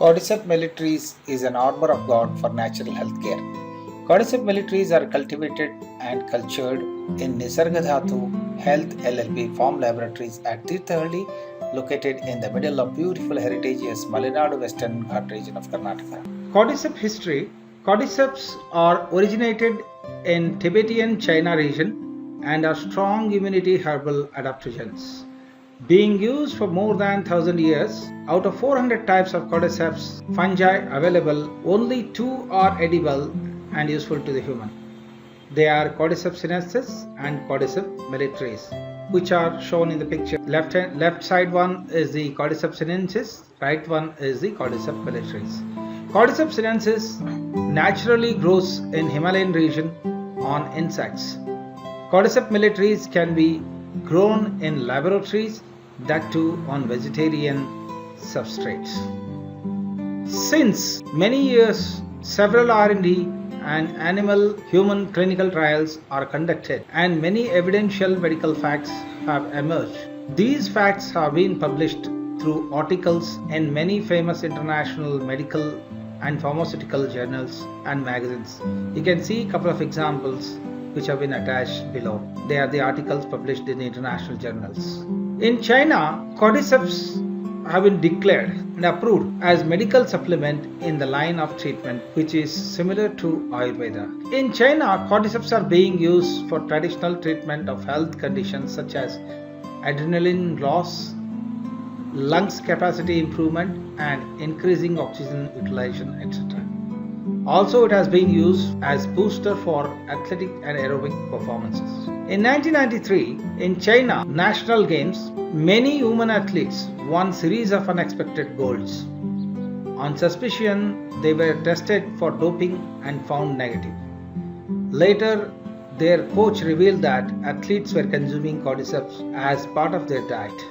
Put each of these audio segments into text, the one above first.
Cordyceps militaries is an armor of God for natural health care. Cordyceps militaries are cultivated and cultured in Nisargadhatu Health LLP farm laboratories at Tirthahalli, located in the middle of beautiful heritageous Malenadu Western Ghat region of Karnataka. Cordyceps history. Cordyceps are originated in Tibetan China region and are strong immunity herbal adaptogens. Being used for more than 1000 years, out of 400 types of Cordyceps fungi available, only 2 are edible and useful to the human. They are Cordyceps sinensis and Cordyceps militaris, which are shown in the picture. Left side one is the Cordyceps sinensis, right one is the Cordyceps militaris. Cordyceps sinensis naturally grows in Himalayan region on insects. Cordyceps militaris can be grown in laboratories, that too on vegetarian substrates. Since many years, several R&D and animal-human clinical trials are conducted and many evidential medical facts have emerged. These facts have been published through articles in many famous international medical and pharmaceutical journals and magazines. You can see a couple of examples which have been attached below. They are the articles published in the international journals. In China, Cordyceps have been declared and approved as medical supplement in the line of treatment which is similar to Ayurveda. In China, Cordyceps are being used for traditional treatment of health conditions such as adrenaline loss, lungs capacity improvement and increasing oxygen utilization, etc. Also, it has been used as booster for athletic and aerobic performances. In 1993, in China National Games, many women athletes won series of unexpected golds. On suspicion, they were tested for doping and found negative. Later, their coach revealed that athletes were consuming Cordyceps as part of their diet.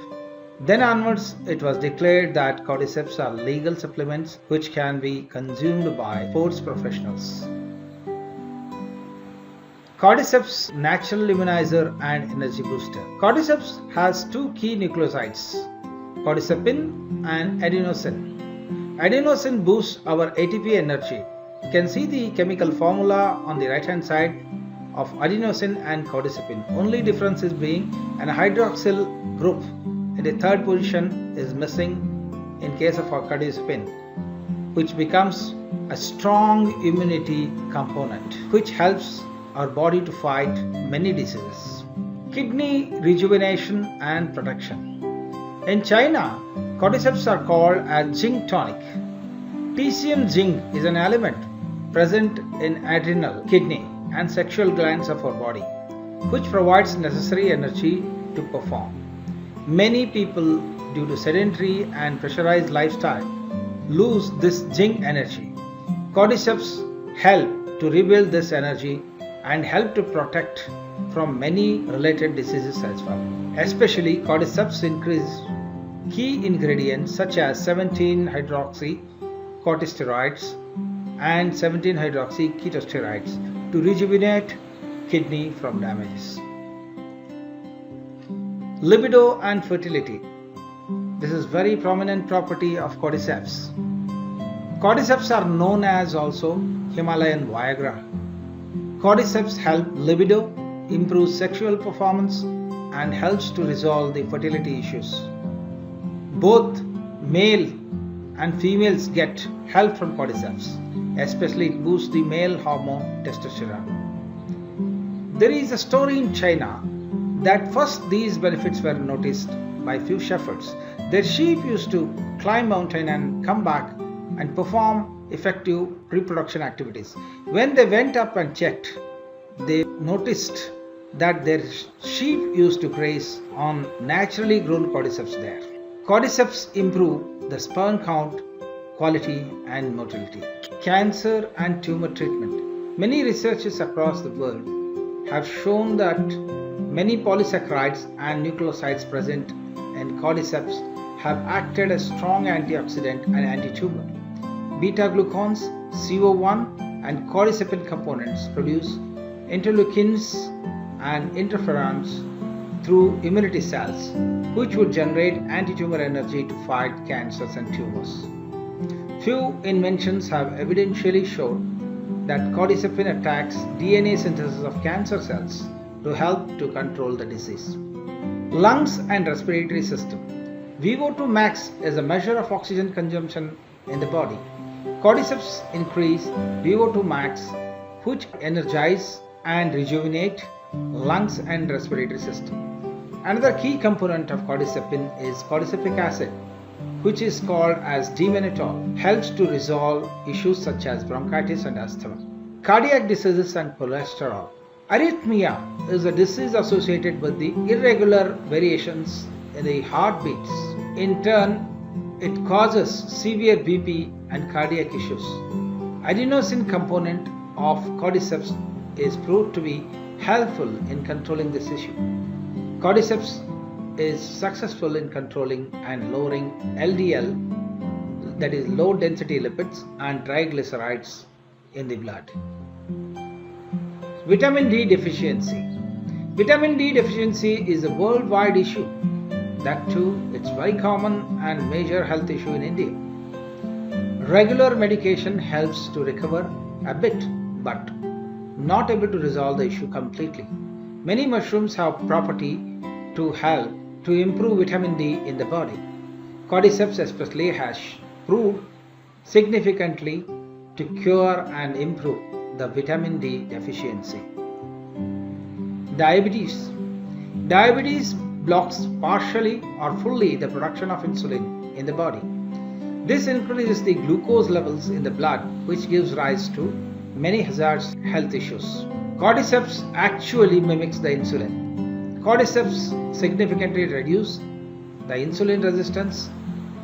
Then onwards, it was declared that Cordyceps are legal supplements which can be consumed by sports professionals. Cordyceps natural immunizer and energy booster. Cordyceps has 2 key nucleosides, cordycepin and adenosine. Adenosine boosts our ATP energy. You can see the chemical formula on the right hand side of adenosine and cordycepin. Only difference is being an hydroxyl group in the third position is missing in case of cordycepin, which becomes a strong immunity component which helps our body to fight many diseases. Kidney rejuvenation and protection. In China, Cordyceps are called as zinc tonic. TCM zinc is an element present in adrenal, kidney and sexual glands of our body, which provides necessary energy to perform. Many people, due to sedentary and pressurized lifestyle, lose this zinc energy. Cordyceps help to rebuild this energy and help to protect from many related diseases as well. Especially Cordyceps increase key ingredients such as 17-hydroxy corticosteroids and 17-hydroxy ketosteroids to rejuvenate kidney from damages. Libido and fertility. This is very prominent property of Cordyceps. Cordyceps are known as also Himalayan Viagra. Cordyceps help libido, improve sexual performance and helps to resolve the fertility issues. Both male and females get help from Cordyceps, especially it boosts the male hormone testosterone. There is a story in China that first these benefits were noticed by few shepherds. Their sheep used to climb mountain and come back and perform effective reproduction activities. When they went up and checked, they noticed that their sheep used to graze on naturally grown Cordyceps there. Cordyceps improve the sperm count, quality and motility. Cancer and tumor treatment. Many researchers across the world have shown that many polysaccharides and nucleosides present in Cordyceps have acted as strong antioxidant and anti-tumor. Beta-glucans, CO1 and cordycepin components produce interleukins and interferons through immunity cells, which would generate anti-tumor energy to fight cancers and tumors. Few inventions have evidentially shown that cordyceps attacks DNA synthesis of cancer cells to help to control the disease. Lungs and respiratory system. VO2 max is a measure of oxygen consumption in the body. Cordyceps increase VO2 max, which energize and rejuvenate lungs and respiratory system. Another key component of cordyceps is cordycepic acid, which is called as D-mannitol, helps to resolve issues such as bronchitis and asthma. Cardiac diseases and cholesterol. Arrhythmia is a disease associated with the irregular variations in the heartbeats. In turn, it causes severe BP and cardiac issues. Adenosine component of cordyceps is proved to be helpful in controlling this issue. Cordyceps is successful in controlling and lowering LDL, that is low density lipids, and triglycerides in the blood. Vitamin D deficiency. Vitamin D deficiency is a worldwide issue. That too, it's very common and major health issue in India. Regular medication helps to recover a bit, but not able to resolve the issue completely. Many mushrooms have property to help to improve vitamin D in the body. Cordyceps especially has proved significantly to cure and improve the vitamin D deficiency. Diabetes. Diabetes blocks partially or fully the production of insulin in the body. This increases the glucose levels in the blood, which gives rise to many hazardous health issues. Cordyceps actually mimics the insulin. Cordyceps significantly reduce the insulin resistance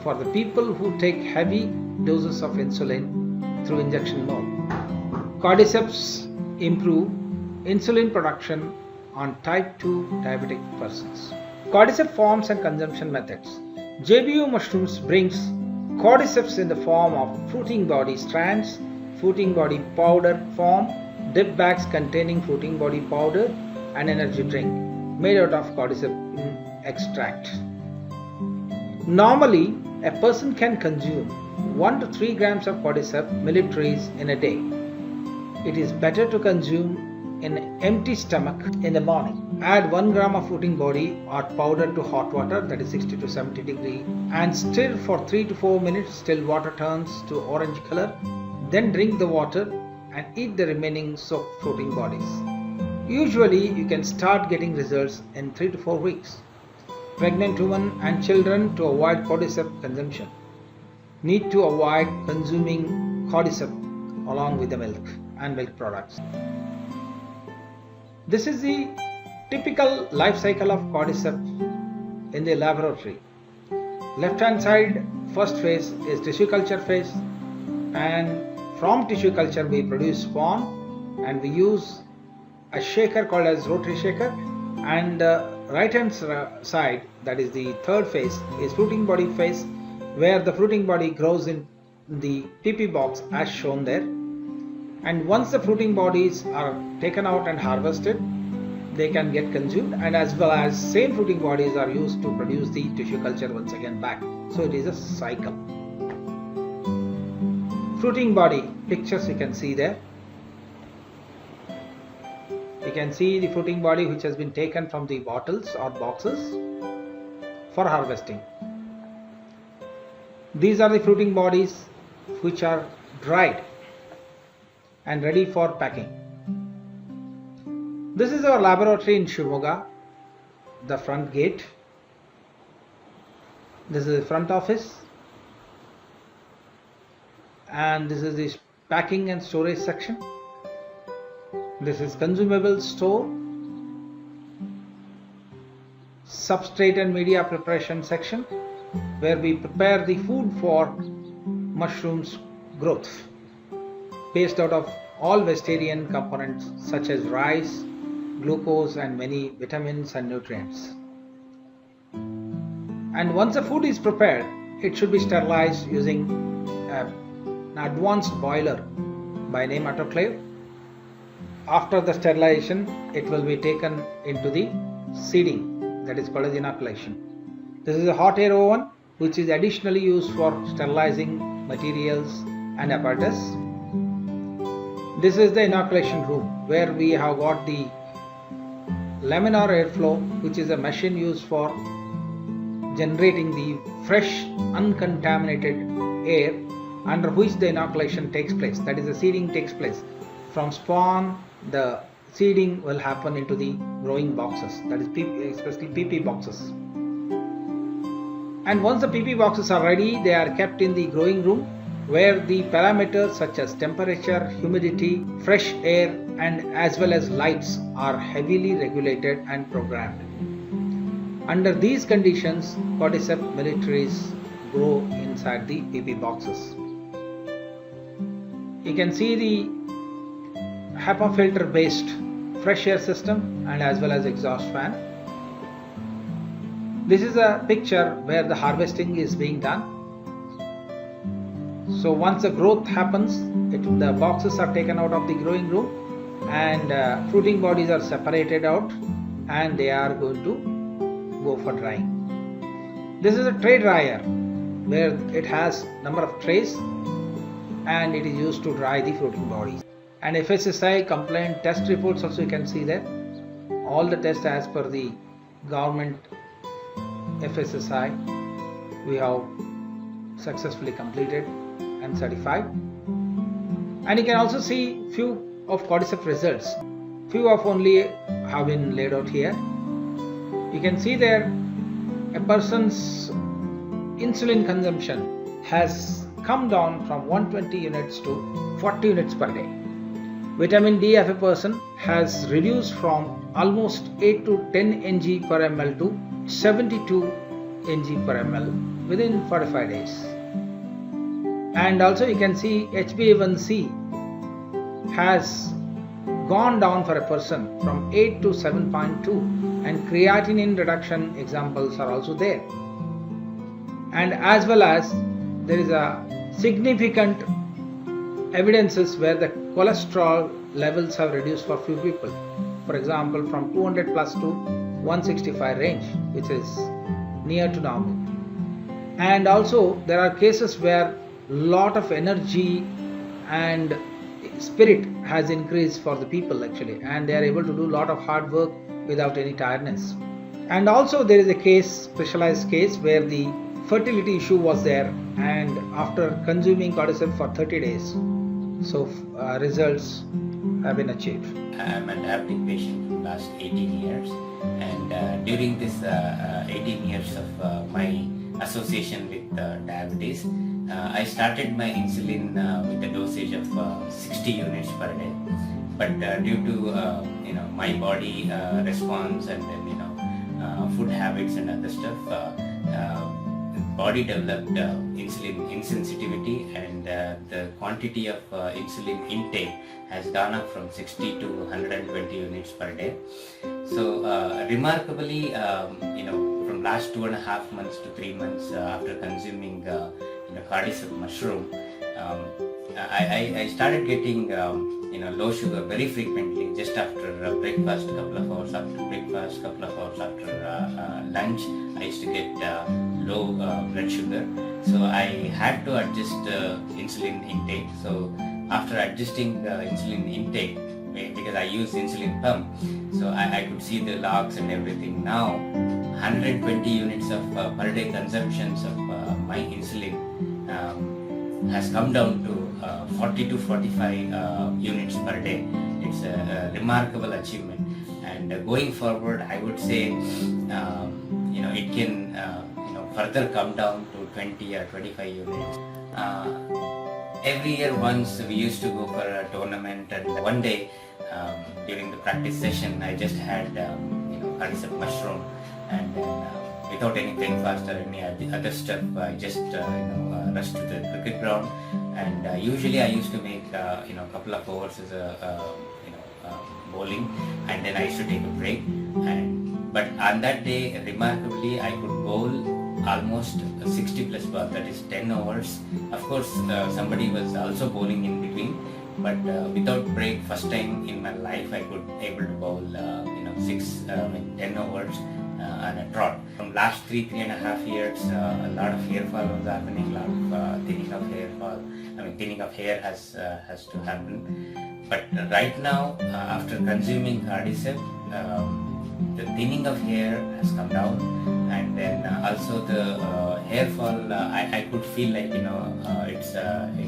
for the people who take heavy doses of insulin through injection mode. Cordyceps improve insulin production on type 2 diabetic persons. Cordyceps forms and consumption methods. JBU mushrooms brings cordyceps in the form of fruiting body strands, fruiting body powder form, dip bags containing fruiting body powder, and energy drink made out of cordyceps extract. Normally, a person can consume 1 to 3 grams of cordyceps millitrays in a day. It is better to consume in empty stomach in the morning. Add 1 gram of fruiting body or powder to hot water, that is 60 to 70 degree, and stir for 3 to 4 minutes till water turns to orange color. Then drink the water and eat the remaining soaked fruiting bodies. Usually you can start getting results in 3 to 4 weeks. Pregnant women and children, to avoid cordyceps consumption, need to avoid consuming cordyceps along with the milk and milk products. This is the typical life cycle of cordyceps in the laboratory. Left hand side, first phase is tissue culture phase, and from tissue culture we produce spawn, and we use a shaker called as rotary shaker. And right hand side, that is the third phase, is fruiting body phase, where the fruiting body grows in the PP box as shown there. And once the fruiting bodies are taken out and harvested, they can get consumed, and as well as same fruiting bodies are used to produce the tissue culture once again back. So it is a cycle. Fruiting body pictures you can see there. You can see the fruiting body which has been taken from the bottles or boxes for harvesting. These are the fruiting bodies which are dried and ready for packing. This is our laboratory in Shimoga, the front gate. This is the front office, and this is the packing and storage section. This is consumable store, substrate and media preparation section, where we prepare the food for mushrooms growth based out of all vegetarian components such as rice, glucose, and many vitamins and nutrients. And once the food is prepared, it should be sterilized using an advanced boiler by name autoclave. After the sterilization, it will be taken into the seeding, that is called as inoculation. This is a hot air oven which is additionally used for sterilizing materials and apparatus. This is the inoculation room where we have got the laminar airflow, which is a machine used for generating the fresh uncontaminated air under which the inoculation takes place, that is the seeding takes place. From spawn, the seeding will happen into the growing boxes, that is especially PP boxes. And once the PP boxes are ready, they are kept in the growing room where the parameters such as temperature, humidity, fresh air and as well as lights are heavily regulated and programmed. Under these conditions, Cordyceps militaries grow inside the PP boxes. You can see the HEPA filter based fresh air system and as well as exhaust fan. This is a picture where the harvesting is being done. So once the growth happens, the boxes are taken out of the growing room and fruiting bodies are separated out and they are going to go for drying. This is a tray dryer where it has number of trays and it is used to dry the fruiting bodies. And FSSI complaint test reports also you can see there. All the tests as per the government FSSI we have successfully completed and certified. And you can also see few of Cordyceps results. Few of only have been laid out here. You can see there a person's insulin consumption has come down from 120 units to 40 units per day. Vitamin D of a person has reduced from almost 8 to 10 ng per ml to 72 ng per ml within 45 days. And also you can see HbA1c has gone down for a person from 8 to 7.2 and creatinine reduction examples are also there. And as well as there is a significant evidences where the cholesterol levels have reduced for few people. For example, from 200 plus to 165 range, which is near to normal. And also there are cases where lot of energy and spirit has increased for the people actually, and they are able to do lot of hard work without any tiredness. And also there is a case, specialized case, where the fertility issue was there and after consuming Cordyceps for 30 days, so results have been achieved. I'm a diabetic patient for the last 18 years, and during this 18 years of my association with diabetes, I started my insulin with a dosage of 60 units per day. But due to my body response and then food habits and other stuff, body developed insulin insensitivity, and the quantity of insulin intake has gone up from 60 to 120 units per day. So remarkably, from last 2.5 months to 3 months after consuming Cordyceps mushroom, I started getting low sugar very frequently, just after breakfast, couple of hours after breakfast, couple of hours after lunch. I used to get low blood sugar, so I had to adjust insulin intake. So after adjusting the insulin intake, because I use insulin pump, so I could see the logs and everything. Now 120 units of per day consumptions of my insulin has come down to 40 to 45 units per day. It's a remarkable achievement, and going forward I would say it can further come down to 20 or 25 units. Every year once we used to go for a tournament, and one day during the practice session I just had Cordyceps mushroom, and without any breakfast or any other stuff, I just rushed to the cricket ground, and usually I used to make couple of hours as a bowling, and then I used to take a break. But on that day, remarkably, I could bowl almost 60 plus balls, that is 10 overs. Of course, somebody was also bowling in between, but without break, first time in my life I could able to bowl 10 overs, on a trot. From last three and a half years, a lot of hair fall was happening, a lot of thinning of hair fall. Thinning of hair has to happen. But right now, after consuming Cordyceps, the thinning of hair has come down, and then also the hair fall, I could feel like it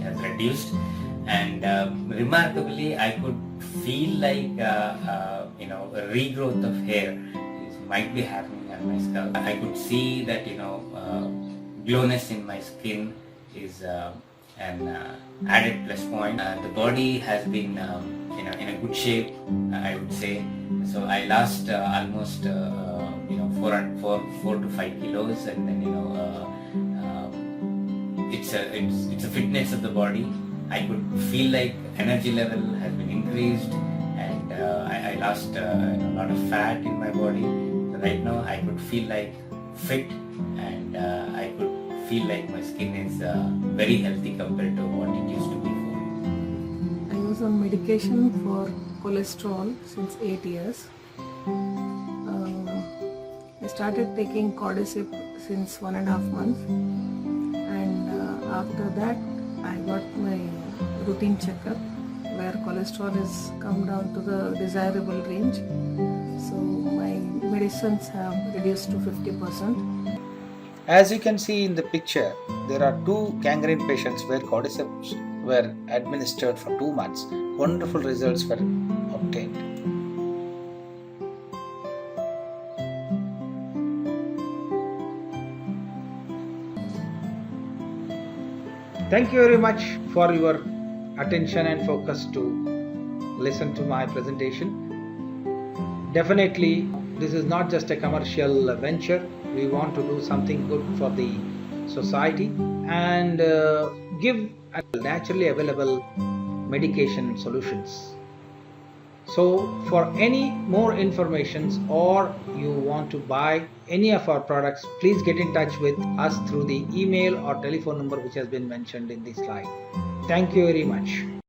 has reduced, and remarkably I could feel like a regrowth of hair might be happening on my scalp. I could see that glowness in my skin is an added plus point. The body has been in a good shape, I would say. So I lost almost 4 to 5 kilos, and then it's a fitness of the body. I could feel like energy level has been increased, and I lost a lot of fat in my body. So right now I could feel like fit, and I could feel like my skin is very healthy compared to what it used to be before. I was on medication for cholesterol since 8 years. I started taking Cordyceps since 1.5 months, and after that I got my routine checkup where cholesterol has come down to the desirable range. So my medicines have reduced to 50%. As you can see in the picture, there are 2 gangrene patients where Cordyceps were administered for 2 months. Wonderful results were obtained. Thank you very much for your attention and focus to listen to my presentation. Definitely, this is not just a commercial venture. We want to do something good for the society and give naturally available medication solutions. So for any more informations, or you want to buy any of our products, please get in touch with us through the email or telephone number which has been mentioned in the slide. Thank you very much.